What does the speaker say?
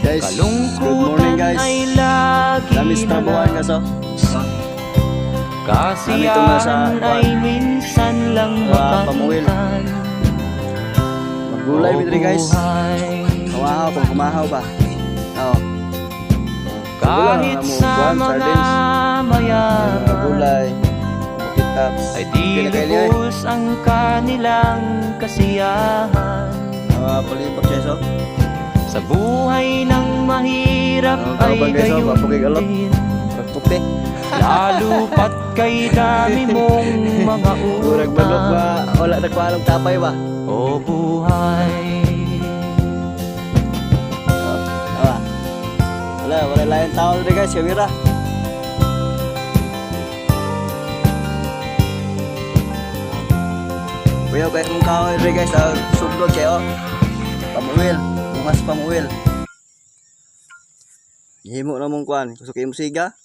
Guys, good morning guys. Lamis trabawan ka so. Kasiyahan ay minsan lang pamuwil. Maggulay bitri guys. Kumahaw kung kumahaw ba. Oo. Kahit sa mga mayaman Maggulay. Makitaps. ay di lubos ang kanilang kasiyahan. Palibak siya so. Sa buhay ng mahirap ay gayon din. Pagputi. Lalo pat kay dami mong mga Urag manok ba? utang. Wala nagpaalong tapay ba? O buhay, Wala lain tao rin guys, kamera. Kuya, baik mong kahoy rin guys, sublog kayo. Pamuwil, bumas pamuwil. Himo na mong kuhan, kusok yung siga.